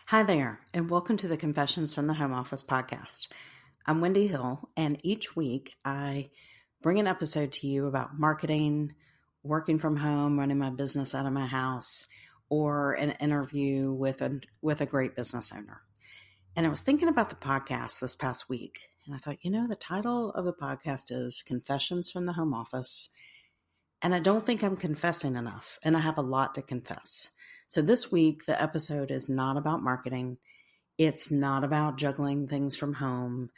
Hi there, and welcome to the Confessions from the Home Office podcast. I'm Wendy Hill, and each week I bring an episode to you about marketing, working from home, running my business out of my house, or an interview with a great business owner. And I was thinking about the podcast this past week, and I thought, the title of the podcast is Confessions from the Home Office, and I don't think I'm confessing enough, and I have a lot to confess. So this week, the episode is not about marketing. It's not about juggling things from home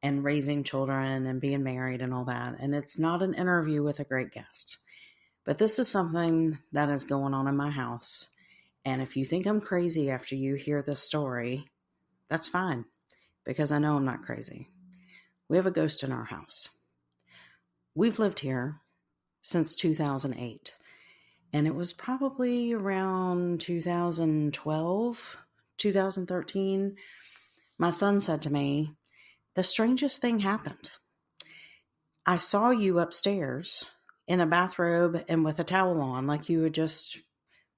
and raising children and being married and all that. And it's not an interview with a great guest. But this is something that is going on in my house. And if you think I'm crazy after you hear this story, that's fine, because I know I'm not crazy. We have a ghost in our house. We've lived here since 2008. And it was probably around 2012, 2013. My son said to me, the strangest thing happened. I saw you upstairs in a bathrobe and with a towel on, like you had just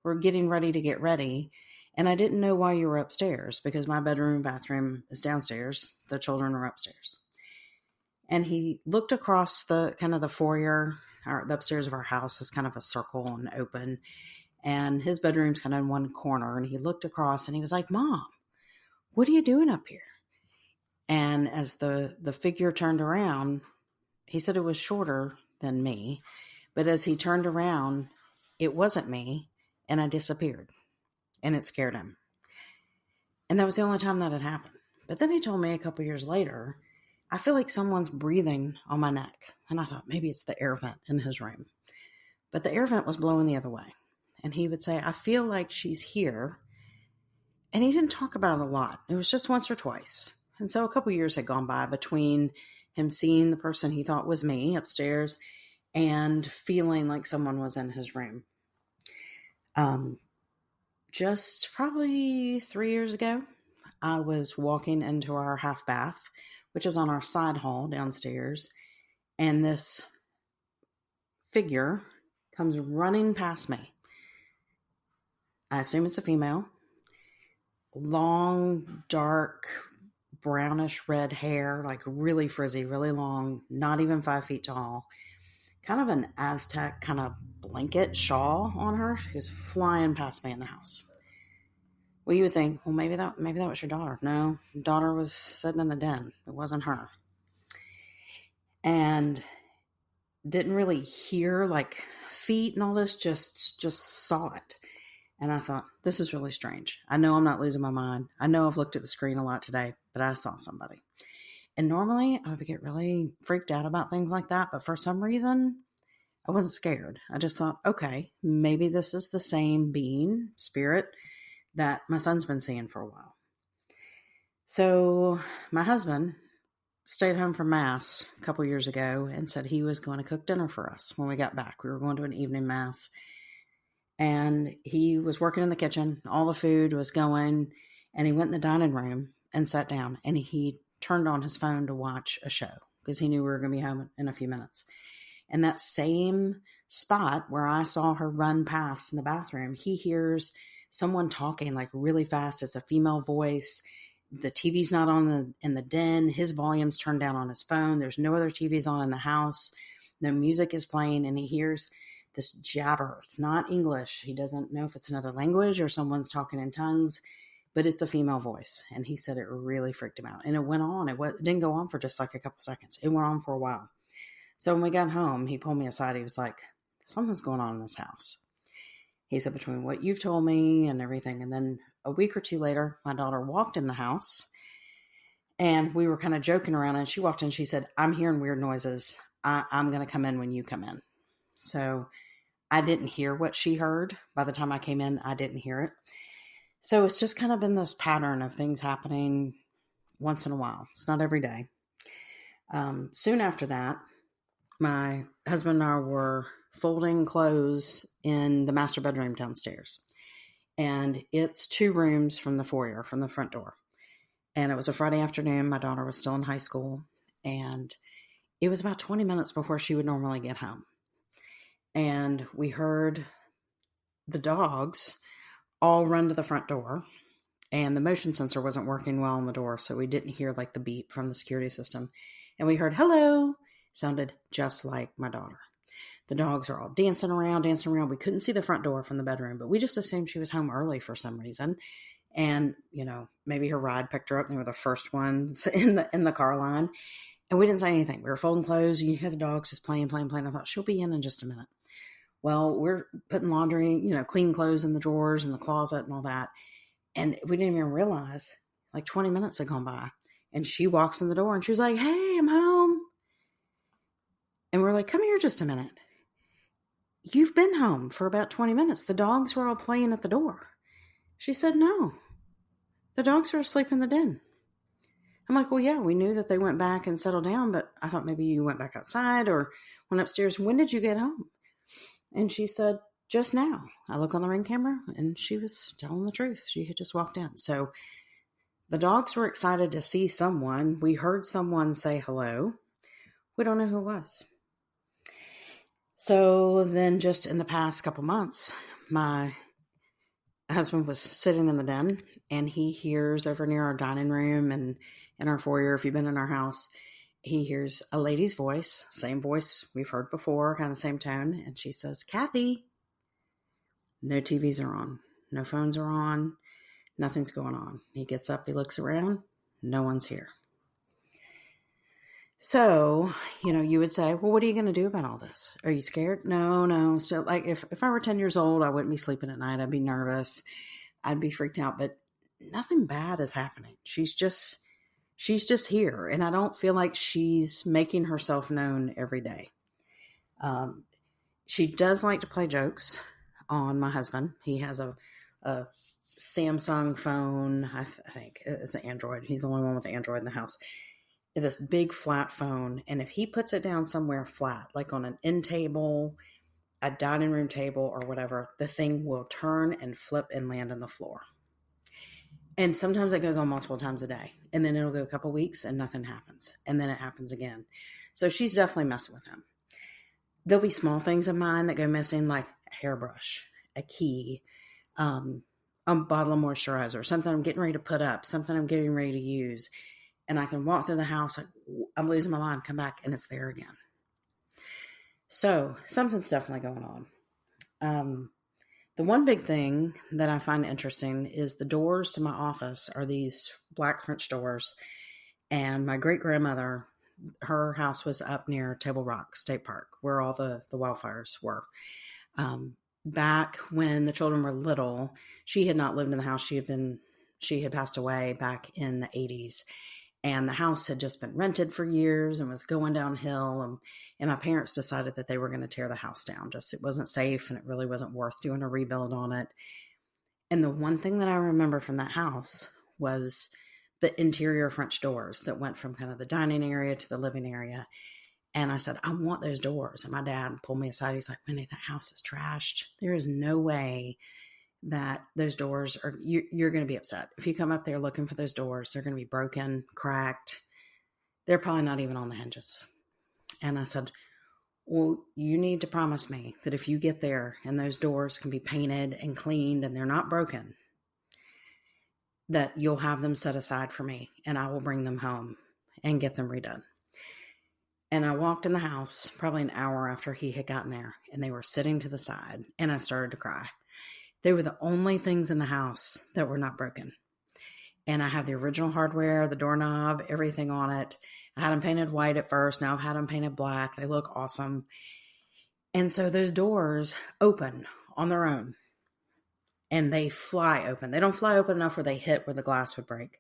were getting ready to get ready. And I didn't know why you were upstairs because my bedroom and bathroom is downstairs. The children are upstairs. And he looked across the foyer. The upstairs of our house is kind of a circle and open, and his bedroom's kind of in one corner. And he looked across and he was like, "Mom, what are you doing up here?" And as the figure turned around, he said it was shorter than me, but as he turned around, it wasn't me, and I disappeared, and it scared him. And that was the only time that had happened. But then he told me a couple years later, I feel like someone's breathing on my neck. And I thought maybe it's the air vent in his room. But the air vent was blowing the other way. And he would say, I feel like she's here. And he didn't talk about it a lot. It was just once or twice. And so a couple years had gone by between him seeing the person he thought was me upstairs and feeling like someone was in his room. Just probably 3 years ago, I was walking into our half bath, which is on our side hall downstairs, and this figure comes running past me. I assume it's a female. Long, dark, brownish red hair, like really frizzy, really long, not even 5 feet tall. Kind of an Aztec kind of blanket shawl on her. She was flying past me in the house. Well, you would think, well, maybe that was your daughter. No, daughter was sitting in the den. It wasn't her. And didn't really hear like feet and all this, just saw it. And I thought, this is really strange. I know I'm not losing my mind. I know I've looked at the screen a lot today, but I saw somebody. And normally I would get really freaked out about things like that. But for some reason, I wasn't scared. I just thought, okay, maybe this is the same being, spirit, that my son's been seeing for a while. So my husband stayed home for Mass a couple years ago and said he was going to cook dinner for us when we got back. We were going to an evening Mass. And he was working in the kitchen. All the food was going. And he went in the dining room and sat down. And he turned on his phone to watch a show because he knew we were going to be home in a few minutes. And that same spot where I saw her run past in the bathroom, he hears someone talking like really fast. It's a female voice. The TV's not on in the den. His volume's turned down on his phone. There's no other TVs on in the house. No music is playing. And he hears this jabber. It's not English. He doesn't know if it's another language or someone's talking in tongues, but it's a female voice. And he said it really freaked him out. And it went on. It didn't go on for just like a couple seconds. It went on for a while. So when we got home, he pulled me aside. He was like, something's going on in this house. He said, between what you've told me and everything. And then a week or two later, my daughter walked in the house and we were kind of joking around, and she walked in, she said, I'm hearing weird noises. I'm going to come in when you come in. So I didn't hear what she heard. By the time I came in, I didn't hear it. So it's just kind of been this pattern of things happening once in a while. It's not every day. Soon after that, my husband and I were folding clothes in the master bedroom downstairs. And it's 2 rooms from the foyer, from the front door. And it was a Friday afternoon. My daughter was still in high school. And it was about 20 minutes before she would normally get home. And we heard the dogs all run to the front door and the motion sensor wasn't working well on the door, so we didn't hear like the beep from the security system. And we heard, hello, sounded just like my daughter. The dogs are all dancing around. We couldn't see the front door from the bedroom, but we just assumed she was home early for some reason. And, maybe her ride picked her up. They were the first ones in the car line. And we didn't say anything. We were folding clothes. And you hear the dogs just playing. I thought, she'll be in just a minute. Well, we're putting laundry, clean clothes in the drawers and the closet and all that. And we didn't even realize, like 20 minutes had gone by. And she walks in the door and she was like, hey, I'm home. And we're like, come here just a minute. You've been home for about 20 minutes. The dogs were all playing at the door. She said, no, the dogs were asleep in the den. I'm like, well, yeah, we knew that they went back and settled down, but I thought maybe you went back outside or went upstairs. When did you get home? And she said, just now. I look on the Ring camera and she was telling the truth. She had just walked in. So the dogs were excited to see someone. We heard someone say hello. We don't know who it was. So then just in the past couple months, my husband was sitting in the den and he hears over near our dining room and in our foyer, if you've been in our house, he hears a lady's voice, same voice we've heard before, kind of the same tone. And she says, Kathy. No TVs are on. No phones are on. Nothing's going on. He gets up, he looks around. No one's here. So, you would say, well, what are you going to do about all this? Are you scared? No. So like if I were 10 years old, I wouldn't be sleeping at night. I'd be nervous. I'd be freaked out, but nothing bad is happening. She's just here. And I don't feel like she's making herself known every day. She does like to play jokes on my husband. He has a Samsung phone. I think it's an Android. He's the only one with an Android in the house. This big flat phone. And if he puts it down somewhere flat, like on an end table, a dining room table or whatever, the thing will turn and flip and land on the floor. And sometimes it goes on multiple times a day. And then it'll go a couple weeks and nothing happens. And then it happens again. So she's definitely messing with him. There'll be small things of mine that go missing, like a hairbrush, a key, a bottle of moisturizer, something I'm getting ready to put up, something I'm getting ready to use. And I can walk through the house, like, I'm losing my mind, come back, and it's there again. So something's definitely going on. The one big thing that I find interesting is the doors to my office are these black French doors. And my great-grandmother, her house was up near Table Rock State Park, where all the wildfires were. Back when the children were little, she had not lived in the house. She had passed away back in the 80s. And the house had just been rented for years and was going downhill. And my parents decided that they were going to tear the house down. Just it wasn't safe and it really wasn't worth doing a rebuild on it. And the one thing that I remember from that house was the interior French doors that went from kind of the dining area to the living area. And I said, I want those doors. And my dad pulled me aside. He's like, Wendy, that house is trashed. There is no way that those doors are, you're going to be upset. If you come up there looking for those doors, they're going to be broken, cracked. They're probably not even on the hinges. And I said, well, you need to promise me that if you get there and those doors can be painted and cleaned and they're not broken, that you'll have them set aside for me and I will bring them home and get them redone. And I walked in the house probably an hour after he had gotten there and they were sitting to the side and I started to cry. They were the only things in the house that were not broken. And I have the original hardware, the doorknob, everything on it. I had them painted white at first. Now I've had them painted black. They look awesome. And so those doors open on their own and they fly open. They don't fly open enough where they hit where the glass would break.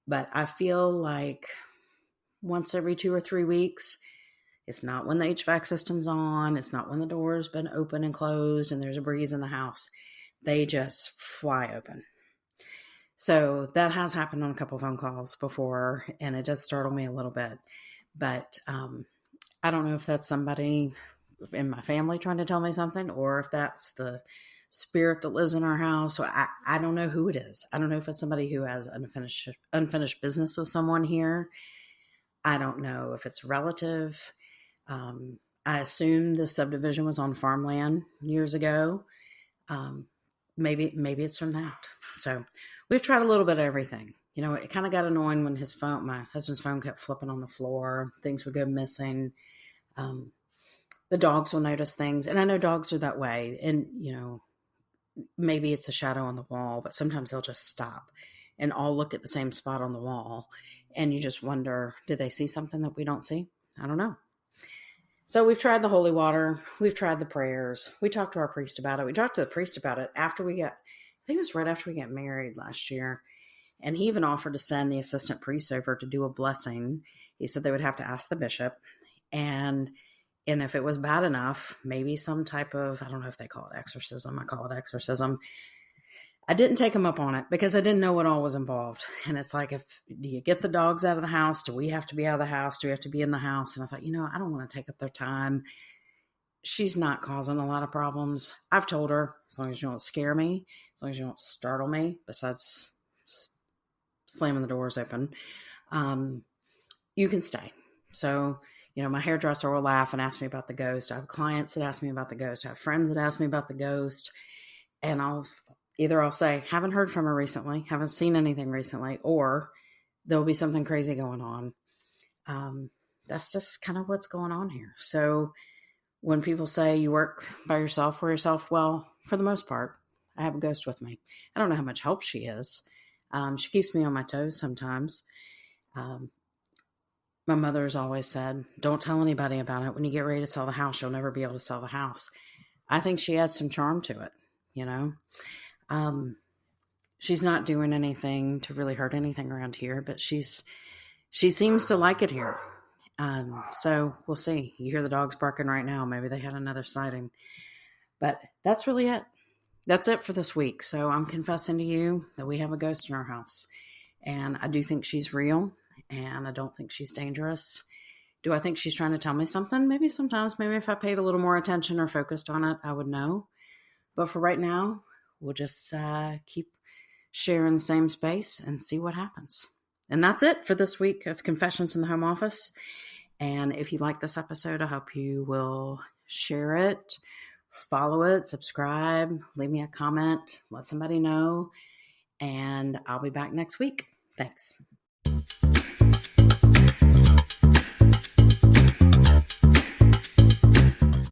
But I feel like once every 2 or 3 weeks, it's not when the HVAC system's on. It's not when the door's been open and closed and there's a breeze in the house. They just fly open. So that has happened on a couple of phone calls before, and it does startle me a little bit. But I don't know if that's somebody in my family trying to tell me something or if that's the spirit that lives in our house. So I don't know who it is. I don't know if it's somebody who has unfinished business with someone here. I don't know if it's relative. I assume the subdivision was on farmland years ago. Maybe it's from that. So we've tried a little bit of everything. It kind of got annoying when my husband's phone kept flipping on the floor. Things would go missing. The dogs will notice things. And I know dogs are that way. And, maybe it's a shadow on the wall, but sometimes they'll just stop and all look at the same spot on the wall. And you just wonder, did they see something that we don't see? I don't know. So we've tried the holy water. We've tried the prayers. We talked to our priest about it. We talked to the priest about it I think it was right after we got married last year. And he even offered to send the assistant priest over to do a blessing. He said they would have to ask the bishop. And if it was bad enough, maybe some type of, I don't know if they call it exorcism. I call it exorcism. I didn't take him up on it because I didn't know what all was involved. And it's like, do you get the dogs out of the house? Do we have to be out of the house? Do we have to be in the house? And I thought, I don't want to take up their time. She's not causing a lot of problems. I've told her, as long as you don't scare me, as long as you don't startle me, besides slamming the doors open, you can stay. So, my hairdresser will laugh and ask me about the ghost. I have clients that ask me about the ghost. I have friends that ask me about the ghost. And I'll say, haven't heard from her recently, haven't seen anything recently, or there'll be something crazy going on. That's just kind of what's going on here. So when people say you work by yourself for yourself, well, for the most part, I have a ghost with me. I don't know how much help she is. She keeps me on my toes sometimes. My mother's always said, don't tell anybody about it. When you get ready to sell the house, you'll never be able to sell the house. I think she adds some charm to it, She's not doing anything to really hurt anything around here, but she seems to like it here. So we'll see. You hear the dogs barking right now. Maybe they had another sighting. But that's really it. That's it for this week. So I'm confessing to you that we have a ghost in our house. And I do think she's real. And I don't think she's dangerous. Do I think she's trying to tell me something? Maybe sometimes. Maybe if I paid a little more attention or focused on it, I would know. But for right now, we'll just keep sharing the same space and see what happens. And that's it for this week of Confessions in the Home Office. And if you like this episode, I hope you will share it, follow it, subscribe, leave me a comment, let somebody know. And I'll be back next week. Thanks.